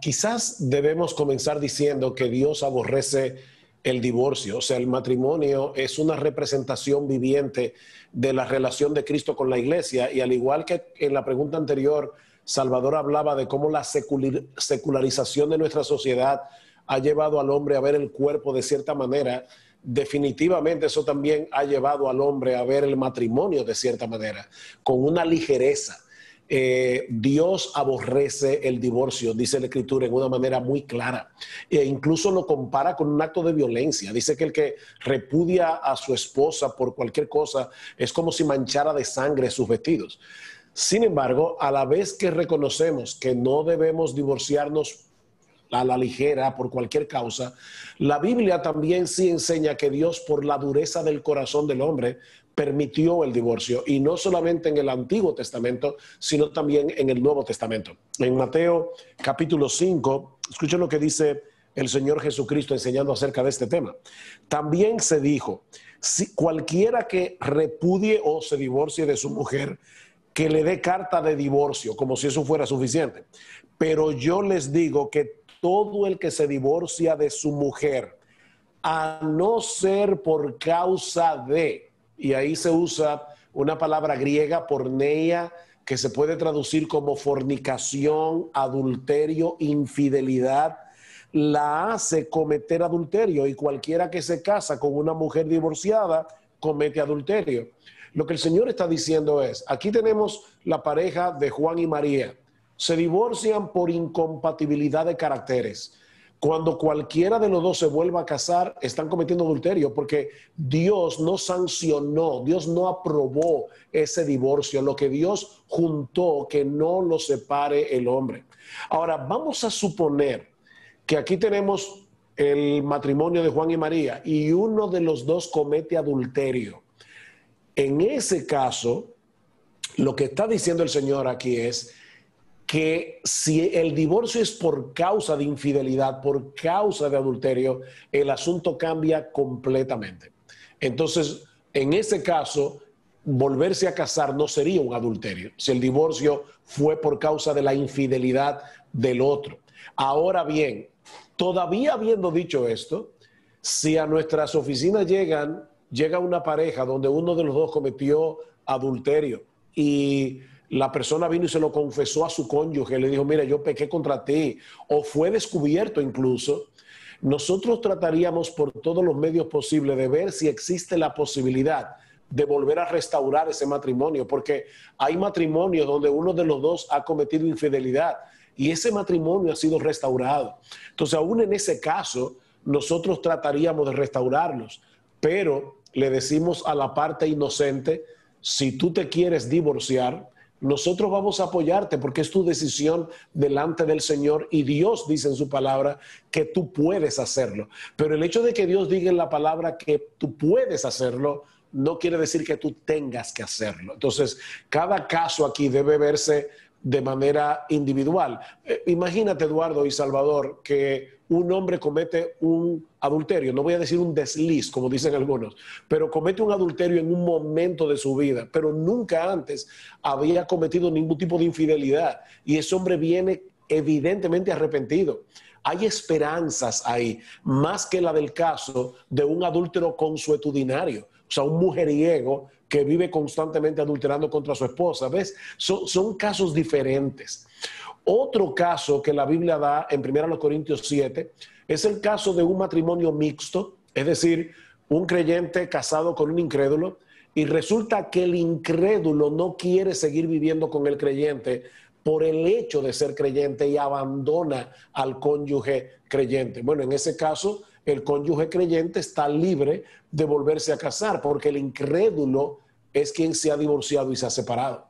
quizás debemos comenzar diciendo que Dios aborrece el divorcio. O sea, el matrimonio es una representación viviente de la relación de Cristo con la iglesia. Y al igual que en la pregunta anterior, Salvador hablaba de cómo la secularización de nuestra sociedad ha llevado al hombre a ver el cuerpo de cierta manera. Definitivamente eso también ha llevado al hombre a ver el matrimonio de cierta manera, con una ligereza. Dios aborrece el divorcio, dice la Escritura en una manera muy clara, e incluso lo compara con un acto de violencia. Dice que el que repudia a su esposa por cualquier cosa es como si manchara de sangre sus vestidos. Sin embargo, a la vez que reconocemos que no debemos divorciarnos a la ligera por cualquier causa, la Biblia también sí enseña que Dios, por la dureza del corazón del hombre, permitió el divorcio, y no solamente en el Antiguo Testamento, sino también en el Nuevo Testamento. En Mateo capítulo 5, escuchen lo que dice el Señor Jesucristo enseñando acerca de este tema. También se dijo, si cualquiera que repudie o se divorcie de su mujer, que le dé carta de divorcio, como si eso fuera suficiente. Pero yo les digo que todo el que se divorcia de su mujer, a no ser por causa de, y ahí se usa una palabra griega, porneia, que se puede traducir como fornicación, adulterio, infidelidad, la hace cometer adulterio, y cualquiera que se casa con una mujer divorciada comete adulterio. Lo que el Señor está diciendo es, aquí tenemos la pareja de Juan y María, se divorcian por incompatibilidad de caracteres. Cuando cualquiera de los dos se vuelva a casar, están cometiendo adulterio, porque Dios no sancionó, Dios no aprobó ese divorcio. Lo que Dios juntó, que no lo separe el hombre. Ahora, vamos a suponer que aquí tenemos el matrimonio de Juan y María y uno de los dos comete adulterio. En ese caso, lo que está diciendo el Señor aquí es que si el divorcio es por causa de infidelidad, por causa de adulterio, el asunto cambia completamente. Entonces, en ese caso, volverse a casar no sería un adulterio, si el divorcio fue por causa de la infidelidad del otro. Ahora bien, todavía habiendo dicho esto, si a nuestras oficinas llega una pareja donde uno de los dos cometió adulterio y la persona vino y se lo confesó a su cónyuge, le dijo, mira, yo pequé contra ti, o fue descubierto incluso, nosotros trataríamos por todos los medios posibles de ver si existe la posibilidad de volver a restaurar ese matrimonio, porque hay matrimonios donde uno de los dos ha cometido infidelidad y ese matrimonio ha sido restaurado. Entonces, aún en ese caso, nosotros trataríamos de restaurarlos, pero le decimos a la parte inocente, si tú te quieres divorciar, nosotros vamos a apoyarte porque es tu decisión delante del Señor, y Dios dice en su palabra que tú puedes hacerlo. Pero el hecho de que Dios diga en la palabra que tú puedes hacerlo no quiere decir que tú tengas que hacerlo. Entonces, cada caso aquí debe verse de manera individual. Imagínate, Eduardo y Salvador, que un hombre comete un adulterio, no voy a decir un desliz, como dicen algunos, pero comete un adulterio en un momento de su vida, pero nunca antes había cometido ningún tipo de infidelidad, y ese hombre viene evidentemente arrepentido. Hay esperanzas ahí, más que la del caso de un adúltero consuetudinario, o sea, un mujeriego que vive constantemente adulterando contra su esposa. ¿Ves? Son casos diferentes. Otro caso que la Biblia da en 1 Corintios 7 es el caso de un matrimonio mixto, es decir, un creyente casado con un incrédulo, y resulta que el incrédulo no quiere seguir viviendo con el creyente por el hecho de ser creyente y abandona al cónyuge creyente. Bueno, en ese caso, el cónyuge creyente está libre de volverse a casar porque el incrédulo es quien se ha divorciado y se ha separado.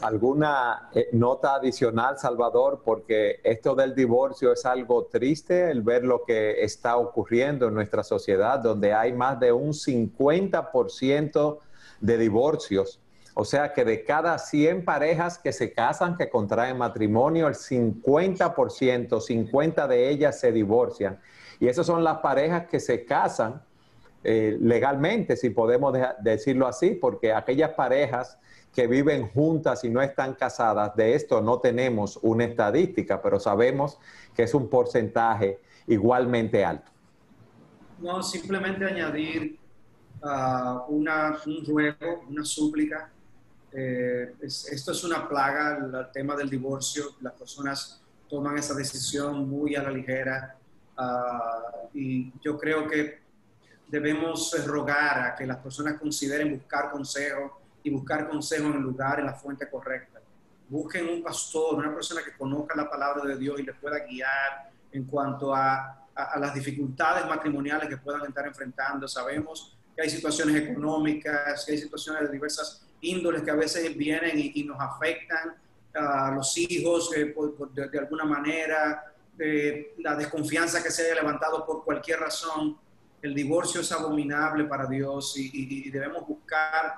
¿Alguna nota adicional, Salvador? Porque esto del divorcio es algo triste, el ver lo que está ocurriendo en nuestra sociedad, donde hay más de un 50% de divorcios. O sea que de cada 100 parejas que se casan, que contraen matrimonio, el 50%, 50 de ellas se divorcian. Y esas son las parejas que se casan legalmente, si podemos decirlo así, porque aquellas parejas que viven juntas y no están casadas, de esto no tenemos una estadística, pero sabemos que es un porcentaje igualmente alto. No, simplemente añadir un ruego, una súplica. Esto es una plaga, el tema del divorcio. Las personas toman esa decisión muy a la ligera y yo creo que debemos rogar a que las personas consideren buscar consejo y buscar consejo en el lugar, en la fuente correcta. Busquen un pastor, una persona que conozca la palabra de Dios y les pueda guiar en cuanto a las dificultades matrimoniales que puedan estar enfrentando. Sabemos que hay situaciones económicas, que hay situaciones de diversas índoles que a veces vienen y nos afectan a los hijos de alguna manera, la desconfianza que se haya levantado por cualquier razón. El divorcio es abominable para Dios y debemos buscar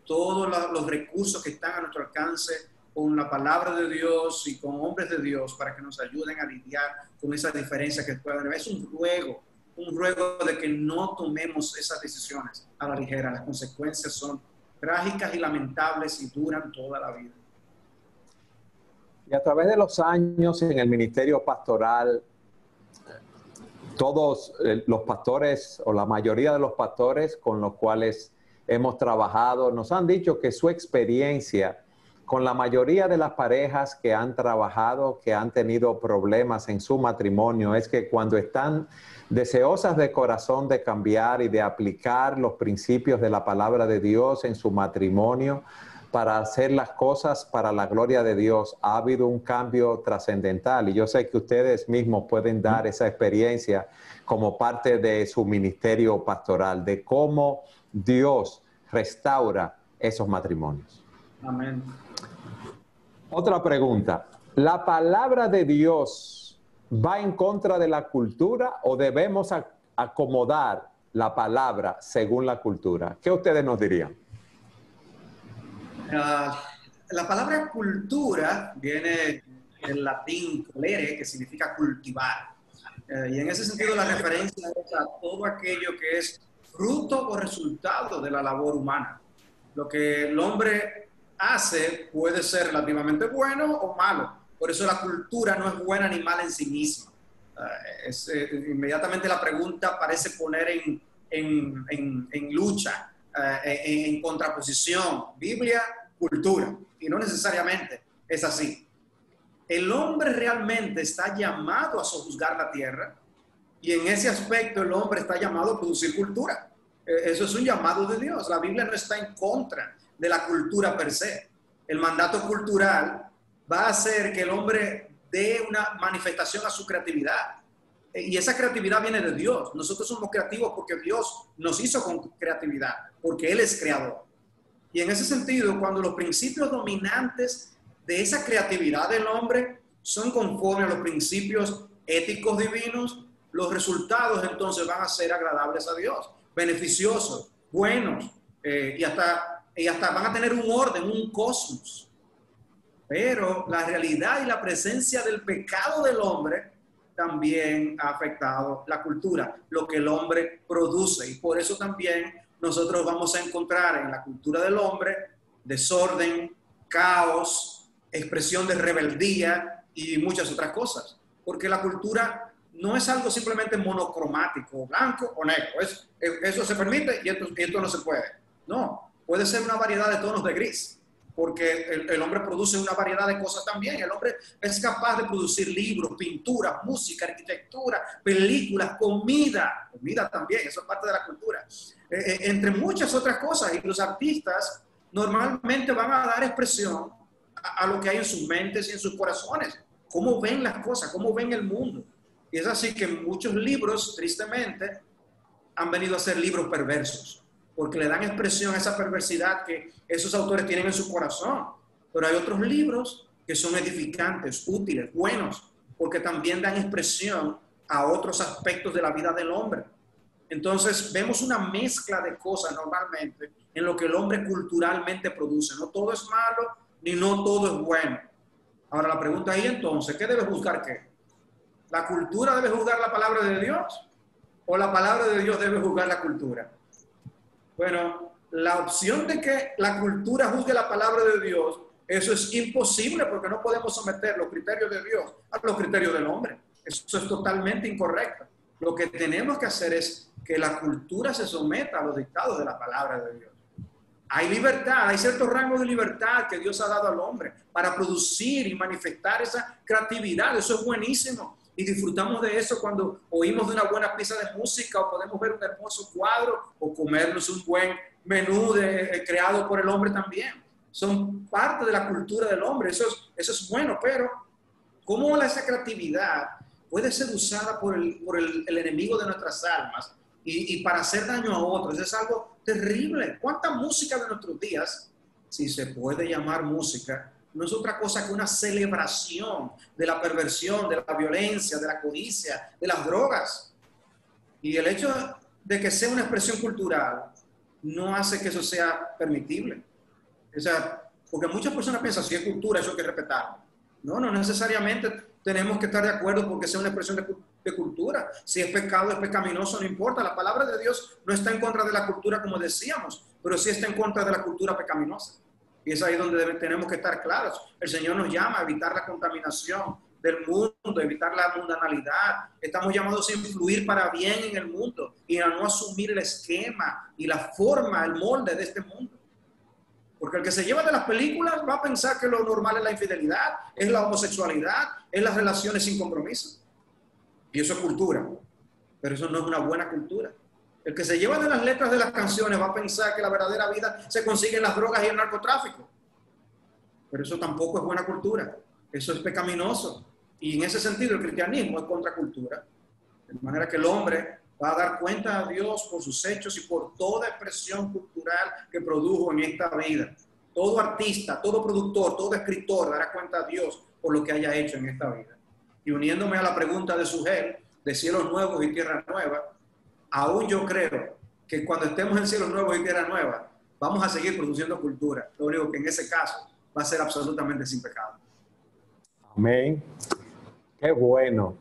todos los recursos que están a nuestro alcance con la palabra de Dios y con hombres de Dios para que nos ayuden a lidiar con esas diferencias que puedan haber. Es un ruego de que no tomemos esas decisiones a la ligera. Las consecuencias son trágicas y lamentables y duran toda la vida. Y a través de los años en el ministerio pastoral, todos los pastores o la mayoría de los pastores con los cuales hemos trabajado nos han dicho que su experiencia con la mayoría de las parejas que han trabajado, que han tenido problemas en su matrimonio, es que cuando están deseosas de corazón de cambiar y de aplicar los principios de la palabra de Dios en su matrimonio para hacer las cosas para la gloria de Dios, ha habido un cambio trascendental. Y yo sé que ustedes mismos pueden dar esa experiencia como parte de su ministerio pastoral, de cómo Dios restaura esos matrimonios. Amén. Otra pregunta. ¿La palabra de Dios va en contra de la cultura o debemos acomodar la palabra según la cultura? ¿Qué ustedes nos dirían? La palabra cultura viene del latín colere, que significa cultivar. Y en ese sentido la referencia es a todo aquello que es fruto o resultado de la labor humana. Lo que el hombre hace puede ser relativamente bueno o malo. Por eso la cultura no es buena ni mala en sí misma. Inmediatamente la pregunta parece poner en lucha, en contraposición, Biblia, cultura. Y no necesariamente es así. El hombre realmente está llamado a sojuzgar la tierra y en ese aspecto el hombre está llamado a producir cultura. Eso es un llamado de Dios. La Biblia no está en contra de la cultura per se. El mandato cultural va a hacer que el hombre dé una manifestación a su creatividad. Y esa creatividad viene de Dios. Nosotros somos creativos porque Dios nos hizo con creatividad, porque Él es creador. Y en ese sentido, cuando los principios dominantes de esa creatividad del hombre son conformes a los principios éticos divinos, los resultados entonces van a ser agradables a Dios, beneficiosos, buenos, y hasta van a tener un orden, un cosmos. Pero la realidad y la presencia del pecado del hombre también ha afectado la cultura, lo que el hombre produce. Y por eso también nosotros vamos a encontrar en la cultura del hombre desorden, caos, expresión de rebeldía y muchas otras cosas. Porque la cultura no es algo simplemente monocromático, blanco o negro. Eso se permite y esto no se puede. No, puede ser una variedad de tonos de gris. Porque el hombre produce una variedad de cosas también. El hombre es capaz de producir libros, pintura, música, arquitectura, películas, comida también, eso es parte de la cultura, entre muchas otras cosas. Y los artistas normalmente van a dar expresión a lo que hay en sus mentes y en sus corazones, cómo ven las cosas, cómo ven el mundo. Y es así que muchos libros, tristemente, han venido a ser libros perversos, porque le dan expresión a esa perversidad que esos autores tienen en su corazón. pero hay otros libros que son edificantes, útiles, buenos, porque también dan expresión a otros aspectos de la vida del hombre. Entonces vemos una mezcla de cosas normalmente en lo que el hombre culturalmente produce. No todo es malo, ni no todo es bueno. Ahora la pregunta ahí entonces, ¿qué debe juzgar qué? ¿La cultura debe juzgar la palabra de Dios? ¿O la palabra de Dios debe juzgar la cultura? Bueno, la opción de que la cultura juzgue la palabra de Dios, eso es imposible porque no podemos someter los criterios de Dios a los criterios del hombre. Eso es totalmente incorrecto. Lo que tenemos que hacer es que la cultura se someta a los dictados de la palabra de Dios. Hay libertad, hay ciertos rangos de libertad que Dios ha dado al hombre para producir y manifestar esa creatividad. Eso es buenísimo. Y disfrutamos de eso cuando oímos de una buena pieza de música o podemos ver un hermoso cuadro o comernos un buen menú creado por el hombre también. Son parte de la cultura del hombre. Eso es bueno, pero ¿cómo esa creatividad puede ser usada por el enemigo de nuestras almas y para hacer daño a otros? Es algo terrible. ¿Cuánta música de nuestros días, si se puede llamar música, no es otra cosa que una celebración de la perversión, de la violencia, de la codicia, de las drogas? Y el hecho de que sea una expresión cultural no hace que eso sea permitible. O sea, porque muchas personas piensan, si es cultura, eso hay que respetarlo. No necesariamente tenemos que estar de acuerdo porque sea una expresión de cultura. Si es pecado, es pecaminoso, no importa. La palabra de Dios no está en contra de la cultura, como decíamos, pero sí está en contra de la cultura pecaminosa. Y es ahí donde tenemos que estar claros. El Señor nos llama a evitar la contaminación del mundo, evitar la mundanalidad. Estamos llamados a influir para bien en el mundo y a no asumir el esquema y la forma, el molde de este mundo. Porque el que se lleva de las películas va a pensar que lo normal es la infidelidad, es la homosexualidad, es las relaciones sin compromiso. Y eso es cultura, pero eso no es una buena cultura. El que se lleva de las letras de las canciones va a pensar que la verdadera vida se consigue en las drogas y el narcotráfico. Pero eso tampoco es buena cultura. Eso es pecaminoso. Y en ese sentido el cristianismo es contracultura. De manera que el hombre va a dar cuenta a Dios por sus hechos y por toda expresión cultural que produjo en esta vida. Todo artista, todo productor, todo escritor dará cuenta a Dios por lo que haya hecho en esta vida. Y uniéndome a la pregunta de Sugel, de cielos nuevos y tierra nueva, aún yo creo que cuando estemos en cielos nuevos y tierra nueva, vamos a seguir produciendo cultura. Lo único que en ese caso va a ser absolutamente sin pecado. Amén. Qué bueno.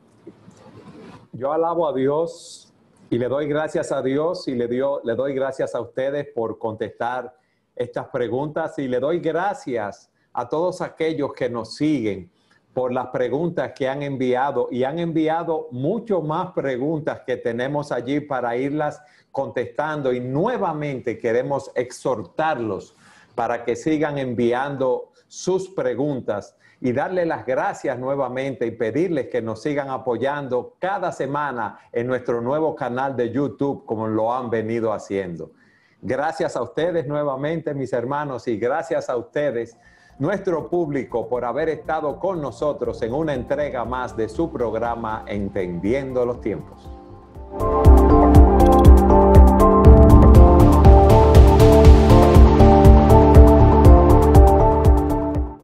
Yo alabo a Dios y le doy gracias a Dios y le doy gracias a ustedes por contestar estas preguntas y le doy gracias a todos aquellos que nos siguen por las preguntas que han enviado y han enviado mucho más preguntas que tenemos allí para irlas contestando y nuevamente queremos exhortarlos para que sigan enviando sus preguntas y darle las gracias nuevamente y pedirles que nos sigan apoyando cada semana en nuestro nuevo canal de YouTube como lo han venido haciendo. Gracias a ustedes nuevamente, mis hermanos, y gracias a ustedes, nuestro público, por haber estado con nosotros en una entrega más de su programa Entendiendo los Tiempos.